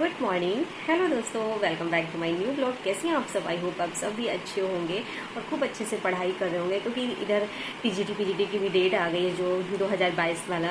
Good morning. Hello दोस्तों, welcome back to my new blog. कैसे हैं आप सब? आई होप आप सब भी अच्छे होंगे और खूब अच्छे से पढ़ाई कर रहे होंगे, क्योंकि इधर पीजीटी की भी डेट आ गई है। जो 2022 वाला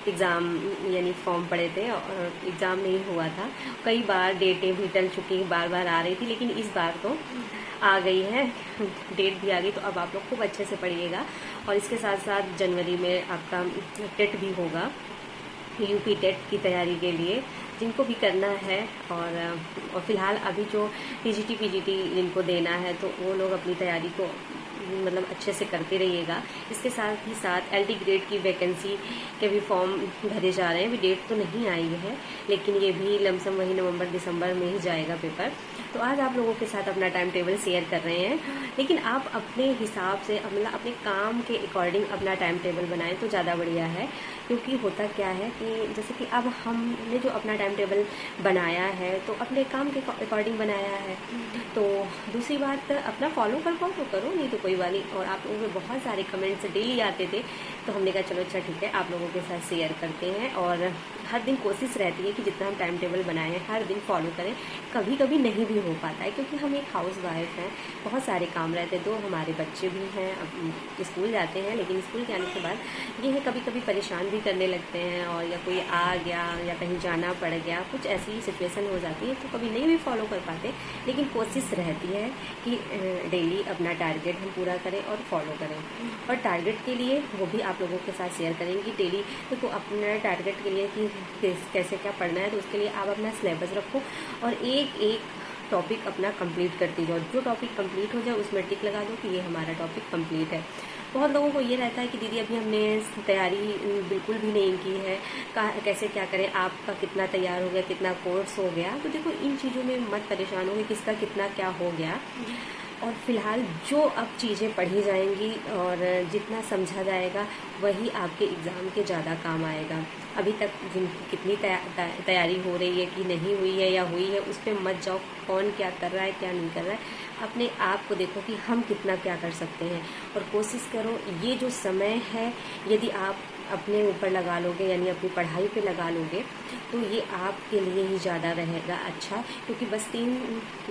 एग्ज़ाम यानी फॉर्म पड़े थे और एग्ज़ाम नहीं हुआ था। कई बार डेटें भी टल चुकी, बार बार आ रही थी, लेकिन इस बार तो आ गई है, डेट भी आ गई। तो अब आप लोग खूब अच्छे से पढ़िएगा। और इसके साथ साथ जनवरी में आपका टेट भी होगा, यूपी टेट की तैयारी के लिए जिनको भी करना है। और फिलहाल अभी जो पीजीटी जिनको देना है तो वो लोग अपनी तैयारी को मतलब अच्छे से करते रहिएगा। इसके साथ ही साथ एलडी ग्रेड की वैकेंसी के भी फॉर्म भरे जा रहे हैं। अभी डेट तो नहीं आई है, लेकिन ये भी लमसम वही नवंबर दिसंबर में ही जाएगा पेपर। तो आज आप लोगों के साथ अपना टाइम टेबल शेयर कर रहे हैं, लेकिन आप अपने हिसाब से मतलब अपने काम के अकॉर्डिंग अपना टाइम टेबल बनाएं तो ज़्यादा बढ़िया है। क्योंकि होता क्या है कि जैसे कि अब हमने जो अपना टाइम टेबल बनाया है तो अपने काम के अकॉर्डिंग बनाया है, तो दूसरी बात अपना फॉलो कर पाओ तो करो, नहीं तो कोई बात नहीं। और आप लोगों के बहुत सारे कमेंट्स डेली आते थे, तो हमने कहा चलो अच्छा ठीक है, आप लोगों के साथ शेयर करते हैं। और हर दिन कोशिश रहती है कि जितना हम टाइम टेबल बनाए हैं हर दिन फॉलो करें। कभी कभी नहीं भी हो पाता है, क्योंकि हम एक हाउस वाइफ हैं, बहुत सारे काम रहते हैं। दो हमारे बच्चे भी हैं, अब स्कूल जाते हैं, लेकिन स्कूल के आने के बाद ये है कभी कभी परेशान भी करने लगते हैं, और या कोई आ गया या कहीं जाना पड़ गया, कुछ ऐसी सिचुएशन हो जाती है, तो कभी नहीं भी फॉलो कर पाते। लेकिन कोशिश रहती है कि डेली अपना टारगेट हम पूरा करें और फॉलो करें। और टारगेट के लिए वो भी आप लोगों के साथ शेयर करेंगे डेली। देखो अपना टारगेट के लिए कि कैसे क्या पढ़ना है, तो उसके लिए आप अपना सिलेबस रखो और एक एक टॉपिक अपना कंप्लीट करती जाओ। जो टॉपिक कंप्लीट हो जाए उसमें टिक लगा दो कि ये हमारा टॉपिक कंप्लीट है। बहुत लोगों को ये रहता है कि दीदी अभी हमने तैयारी बिल्कुल भी नहीं की है, कैसे क्या करें, आपका कितना तैयार हो गया, कितना कोर्स हो गया। तो देखो इन चीज़ों में मत परेशान हो कि किसका कितना क्या हो गया। और फिलहाल जो अब चीज़ें पढ़ी जाएंगी और जितना समझा जाएगा वही आपके एग्ज़ाम के ज़्यादा काम आएगा। अभी तक जिनकी कितनी तैयारी हो रही है कि नहीं हुई है या हुई है, उस पर मत जाओ कौन क्या कर रहा है क्या नहीं कर रहा है। अपने आप को देखो कि हम कितना क्या कर सकते हैं, और कोशिश करो ये जो समय है यदि आप अपने ऊपर लगा लोगे, यानी अपनी पढ़ाई पे लगा लोगे, तो ये आपके लिए ही ज़्यादा रहेगा अच्छा। क्योंकि बस 3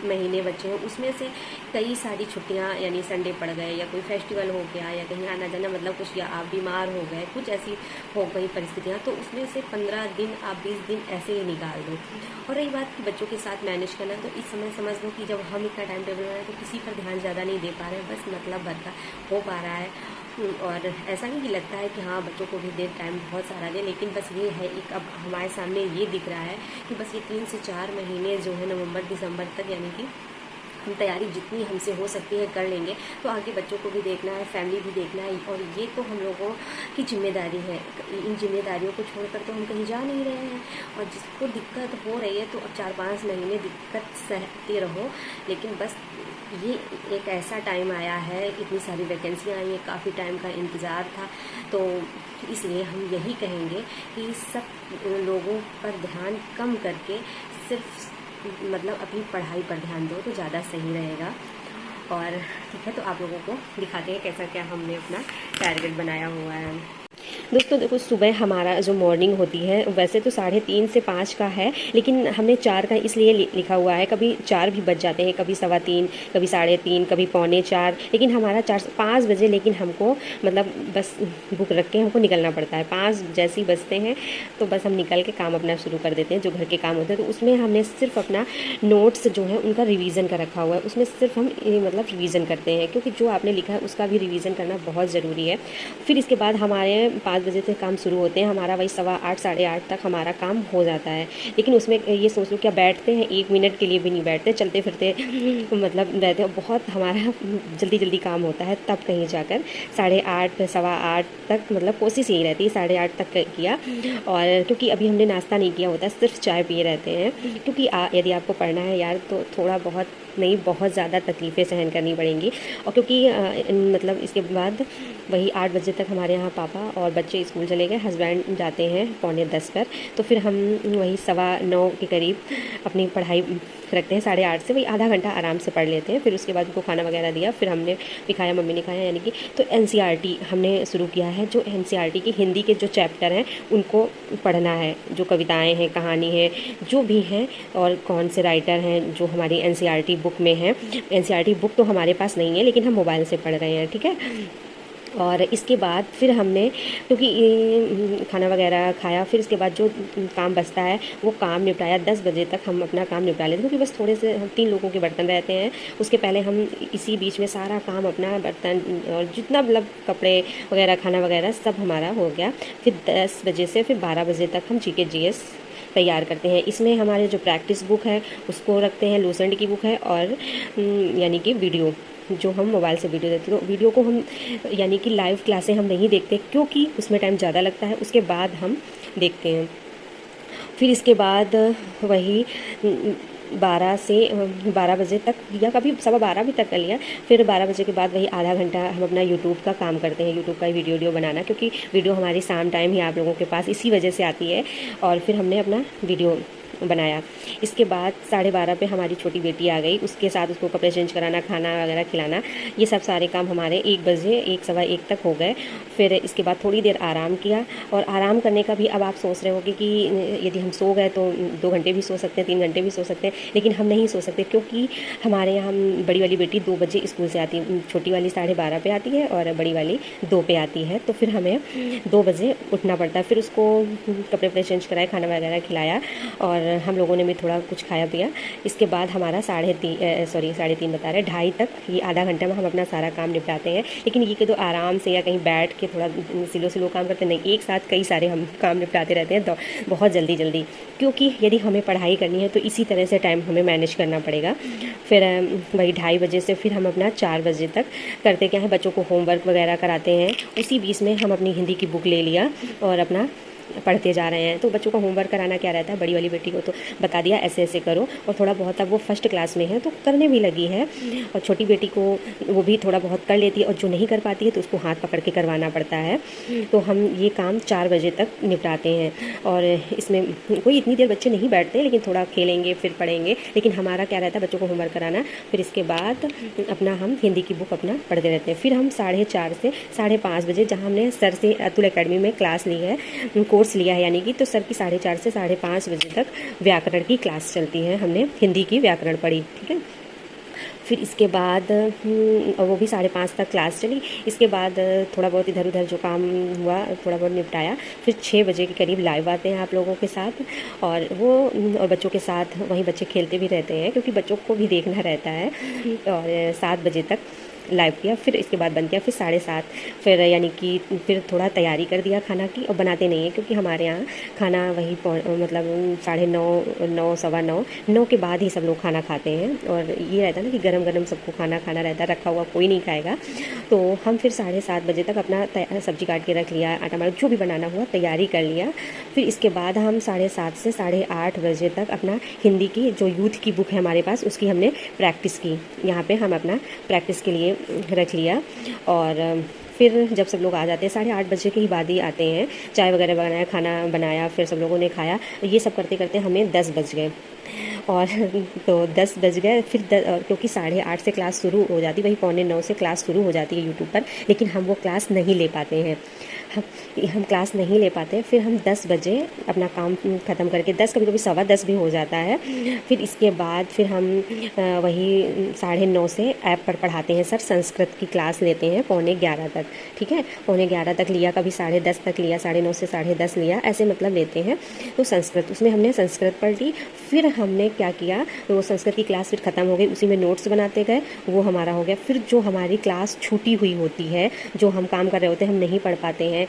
महीने बचे हैं, उसमें से कई सारी छुट्टियां यानी संडे पड़ गए या कोई फेस्टिवल हो गया या कहीं आना जाना मतलब कुछ, या आप बीमार हो गए, कुछ ऐसी हो गई परिस्थितियां, तो उसमें से 15 दिन आप 20 दिन ऐसे ही निकाल दो। और रही बात कि बच्चों के साथ मैनेज करना, तो इस समय समझ लो कि जब हम इतना टाइम टेबल बनाए तो किसी पर ध्यान ज़्यादा नहीं दे पा रहे हैं, बस मतलब भर का हो पा रहा है। और ऐसा नहीं कि लगता है कि हाँ बच्चों को भी दे टाइम बहुत सारा दे, लेकिन बस ये है एक अब हमारे सामने ये दिख रहा है कि बस ये 3 से 4 महीने जो है नवंबर दिसंबर तक, यानी कि हम तैयारी जितनी हमसे हो सकती है कर लेंगे। तो आगे बच्चों को भी देखना है, फैमिली भी देखना है, और ये तो हम लोगों की जिम्मेदारी है। इन जिम्मेदारियों को छोड़कर तो हम कहीं जा नहीं रहे हैं। और जिसको दिक्कत हो रही है तो अब 4-5 महीने दिक्कत सहते रहो, लेकिन बस ये एक ऐसा टाइम आया है, इतनी सारी वैकेंसियाँ आई हैं, काफ़ी टाइम का इंतज़ार था। तो इसलिए हम यही कहेंगे कि सब लोगों पर ध्यान कम करके सिर्फ मतलब अपनी पढ़ाई पर ध्यान दो तो ज़्यादा सही रहेगा। और ठीक है, तो आप लोगों को दिखाते हैं कैसा क्या हमने अपना टारगेट बनाया हुआ है। दोस्तों देखो, सुबह हमारा जो मॉर्निंग होती है वैसे तो 3:30 से 5 का है, लेकिन हमने 4 का इसलिए लिखा हुआ है, कभी 4 भी बज जाते हैं, कभी 3:15, कभी 3:30, कभी 3:45, लेकिन हमारा 5 बजे, लेकिन हमको मतलब बस बुक रख के हमको निकलना पड़ता है। 5 जैसे ही बजते हैं तो बस हम निकल के काम अपना शुरू कर देते हैं, जो घर के काम होते हैं। तो उसमें हमने सिर्फ अपना नोट्स जो है उनका रिवीजन का रखा हुआ है, उसमें सिर्फ हम मतलब रिवीजन करते हैं, क्योंकि जो आपने लिखा है उसका भी रिवीजन करना बहुत ज़रूरी है। फिर इसके बाद हमारे 5 बजे से काम शुरू होते हैं, हमारा वही 8:15 8:30 तक हमारा काम हो जाता है। लेकिन उसमें ये सोच लो क्या बैठते हैं, 1 मिनट के लिए भी नहीं बैठते, चलते फिरते मतलब रहते हैं। बहुत हमारा जल्दी जल्दी काम होता है, तब कहीं जाकर 8:30 8:15 तक मतलब कोशिश यही रहती है 8:30 तक किया। और क्योंकि अभी हमने नाश्ता नहीं किया होता, सिर्फ चाय पिए रहते हैं, क्योंकि यदि आपको पढ़ना है यार तो थोड़ा बहुत नहीं, बहुत ज़्यादा तकलीफ़ें सहन करनी पड़ेंगी। और क्योंकि मतलब इसके बाद वही 8 बजे तक हमारे यहाँ पापा और बच्चे स्कूल चले गए, हस्बैंड जाते हैं 9:45 पर, तो फिर हम वही 9:15 के करीब अपनी पढ़ाई रखते हैं। 8:30 से वही आधा घंटा आराम से पढ़ लेते हैं। फिर उसके बाद उनको खाना वगैरह दिया, फिर हमने भी खाया, मम्मी ने खाया, यानी कि तो NCERT हमने शुरू किया है। जो NCERT की हिंदी के जो चैप्टर हैं उनको पढ़ना है, जो कविताएँ हैं, कहानी है, जो भी हैं, और कौन से राइटर हैं जो हमारी NCERT बुक में हैं। NCERT बुक तो हमारे पास नहीं है, लेकिन हम मोबाइल से पढ़ रहे हैं, ठीक है। और इसके बाद फिर हमने, क्योंकि खाना वगैरह खाया, फिर इसके बाद जो काम बचता है वो काम निपटाया। 10 बजे तक हम अपना काम निपटा लेते हैं, क्योंकि बस थोड़े से हम 3 लोगों के बर्तन रहते हैं। उसके पहले हम इसी बीच में सारा काम अपना बर्तन और जितना मतलब कपड़े वगैरह, खाना वगैरह सब हमारा हो गया। फिर 10 बजे से फिर 12 बजे तक हम GK GS तैयार करते हैं। इसमें हमारे जो प्रैक्टिस बुक है उसको रखते हैं, लूसेंट की बुक है, और यानी कि वीडियो जो हम मोबाइल से वीडियो देखते हैं। तो वीडियो को हम यानी कि लाइव क्लासें हम नहीं देखते, क्योंकि उसमें टाइम ज़्यादा लगता है, उसके बाद हम देखते हैं। फिर इसके बाद वही 12 से 12 बजे तक, या कभी 12:15 भी तक कर लिया। फिर 12 बजे के बाद वही आधा घंटा हम अपना यूट्यूब का काम करते हैं, यूट्यूब का वीडियो बनाना, क्योंकि वीडियो हमारी शाम टाइम ही आप लोगों के पास इसी वजह से आती है। और फिर हमने अपना वीडियो बनाया। इसके बाद 12:30 पे हमारी छोटी बेटी आ गई, उसके साथ उसको कपड़े चेंज कराना, खाना वगैरह खिलाना, ये सब सारे काम हमारे 1 बजे 1 सवा 1 तक हो गए। फिर इसके बाद थोड़ी देर आराम किया। और आराम करने का भी अब आप सोच रहे होंगे कि यदि हम सो गए तो 2 घंटे भी सो सकते हैं, 3 घंटे भी सो सकते हैं, लेकिन हम नहीं सो सकते, क्योंकि हमारे यहाँ बड़ी वाली बेटी 2 बजे स्कूल से आती है, छोटी वाली 12:30 पे आती है और बड़ी वाली 2 पे आती है। तो फिर हमें 2 बजे उठना पड़ता है। फिर उसको कपड़े वपड़े चेंज कराए, खाना वगैरह खिलाया, और हम लोगों ने भी थोड़ा कुछ खाया पिया। इसके बाद हमारा 3:30 बता रहे 2:30 तक, ये आधा घंटा में हम अपना सारा काम निपटाते हैं। लेकिन ये कि तो आराम से या कहीं बैठ के थोड़ा स्लो काम करते नहीं, एक साथ कई सारे हम काम निपटाते रहते हैं, तो बहुत जल्दी, क्योंकि यदि हमें पढ़ाई करनी है तो इसी तरह से टाइम हमें मैनेज करना पड़ेगा। फिर वही 2:30 बजे से फिर हम अपना 4 बजे तक करते क्या है, बच्चों को होमवर्क वगैरह कराते हैं। उसी बीच में हम अपनी हिंदी की बुक ले लिया और अपना पढ़ते जा रहे हैं। तो बच्चों को होमवर्क कराना क्या रहता है, बड़ी वाली बेटी को तो बता दिया ऐसे ऐसे करो, और थोड़ा बहुत, अब वो 1st क्लास में है तो करने भी लगी है। और छोटी बेटी को वो भी थोड़ा बहुत कर लेती है, और जो नहीं कर पाती है तो उसको हाथ पकड़ के करवाना पड़ता है। तो हम ये काम 4 बजे तक निपटाते हैं। और इसमें कोई इतनी देर बच्चे नहीं बैठते, लेकिन थोड़ा खेलेंगे फिर पढ़ेंगे। लेकिन हमारा क्या रहता है, बच्चों को होमवर्क कराना, फिर इसके बाद अपना हम हिंदी की बुक अपना पढ़ते रहते हैं। फिर हम 4:30 से 5:30 बजे, जहाँ हमने सर से अतुल अकेडमी में क्लास ली है, कोर्स लिया है यानी कि, तो सर की 4:30 से 5:30 बजे तक व्याकरण की क्लास चलती है। हमने हिंदी की व्याकरण पढ़ी, ठीक है। फिर इसके बाद वो भी 5:30 तक क्लास चली। इसके बाद थोड़ा बहुत इधर उधर जो काम हुआ थोड़ा बहुत निपटाया। फिर 6 बजे के करीब लाइव आते हैं आप लोगों के साथ, और बच्चों के साथ वहीं बच्चे खेलते भी रहते हैं, क्योंकि बच्चों को भी देखना रहता है। और 7 बजे तक लाइव किया। फिर इसके बाद बंद किया। फिर 7:30 फिर यानी कि फिर थोड़ा तैयारी कर दिया खाना की, और बनाते नहीं है क्योंकि हमारे यहाँ खाना वही मतलब 9:30 9 सवा 9 के बाद ही सब लोग खाना खाते हैं। और ये रहता है ना कि गरम गरम सबको खाना खाना रहता है, रखा हुआ कोई नहीं खाएगा। तो हम फिर 7:30 बजे तक अपना सब्जी काट के रख लिया, आटा मार जो भी बनाना हुआ तैयारी कर लिया। फिर इसके बाद हम 7:30 से 8:30 बजे तक अपना हिंदी की जो यूथ की बुक है हमारे पास, उसकी हमने प्रैक्टिस की। यहाँ पे हम अपना प्रैक्टिस के लिए रख लिया। और फिर जब सब लोग आ जाते हैं 8:30 बजे के ही बाद ही आते हैं, चाय वगैरह बनाया, खाना बनाया, फिर सब लोगों ने खाया। ये सब करते करते हमें 10 बज गए। और तो 10 बज गए। फिर क्योंकि 8:30 से क्लास शुरू हो जाती, वही 8:45 से क्लास शुरू हो जाती है यूट्यूब पर, लेकिन हम वो क्लास नहीं ले पाते हैं, हम क्लास नहीं ले पाते। फिर हम 10 बजे अपना काम ख़त्म करके, 10 कभी कभी 10:15 भी हो जाता है। फिर इसके बाद फिर हम वही 9:30 से ऐप पर पढ़ाते हैं सर, संस्कृत की क्लास लेते हैं 11:15 तक, ठीक है। 11:15 तक लिया, कभी 10:30 तक लिया, 9:30 से 10:30 लिया, ऐसे मतलब लेते हैं। तो संस्कृत, उसमें हमने संस्कृत पढ़ ली। फिर हमने क्या किया, वो संस्कृत की क्लास फिर ख़त्म हो गई, उसी में नोट्स बनाते गए, वो हमारा हो गया। फिर जो हमारी क्लास छूटी हुई होती है, जो हम काम कर रहे होते हैं, हम नहीं पढ़ पाते हैं,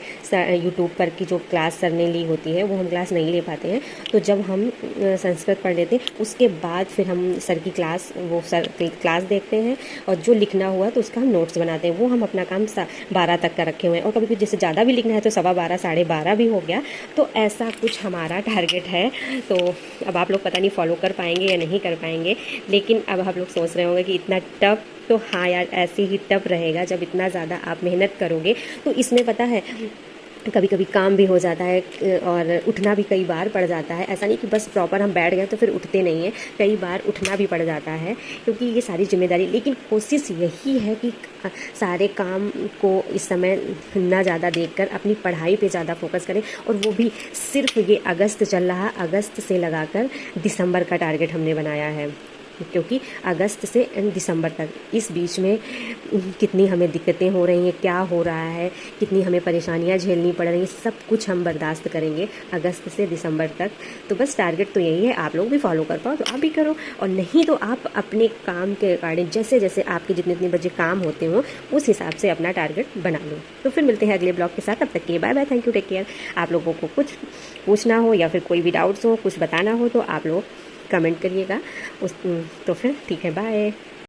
यूट्यूब पर की जो क्लास सर ने ली होती है वो हम क्लास नहीं ले पाते हैं। तो जब हम संस्कृत पढ़ लेते हैं, उसके बाद फिर हम सर की क्लास, वो सर की क्लास देखते हैं, और जो लिखना हुआ तो उसका हम नोट्स बनाते हैं। वो हम अपना काम 12 तक का रखे हुए हैं, और कभी कभी जैसे ज़्यादा भी लिखना है तो 12:15 12:30 भी हो गया। तो ऐसा कुछ हमारा टारगेट है। तो अब आप लोग पता नहीं फॉलो कर पाएंगे या नहीं कर पाएंगे, लेकिन अब आप लोग सोच रहे होंगे कि इतना टफ, तो हाँ यार ऐसे ही टफ रहेगा जब इतना ज़्यादा आप मेहनत करोगे। तो इसमें पता है कभी कभी काम भी हो जाता है और उठना भी कई बार पड़ जाता है। ऐसा नहीं कि बस प्रॉपर हम बैठ गए तो फिर उठते नहीं हैं, कई बार उठना भी पड़ जाता है क्योंकि ये सारी जिम्मेदारी। लेकिन कोशिश यही है कि सारे काम को इस समय ना ज़्यादा देखकर अपनी पढ़ाई पे ज़्यादा फोकस करें, और वो भी सिर्फ ये अगस्त चल रहा, अगस्त से लगाकर दिसंबर का टारगेट हमने बनाया है, क्योंकि अगस्त से दिसंबर तक इस बीच में कितनी हमें दिक्कतें हो रही हैं, क्या हो रहा है, कितनी हमें परेशानियां झेलनी पड़ रही हैं, सब कुछ हम बर्दाश्त करेंगे अगस्त से दिसंबर तक। तो बस टारगेट तो यही है, आप लोग भी फॉलो कर पाओ तो आप भी करो, और नहीं तो आप अपने काम के अकॉर्डिंग जैसे जैसे आपके जितने बजे काम होते हो उस हिसाब से अपना टारगेट बना लो। तो फिर मिलते हैं अगले ब्लॉग के साथ, तब तक के bye bye, thank you, take care. आप लोगों को कुछ पूछना हो या फिर कोई भी डाउट्स हो, कुछ बताना हो तो आप लोग कमेंट करिएगा तो फिर ठीक है, बाय।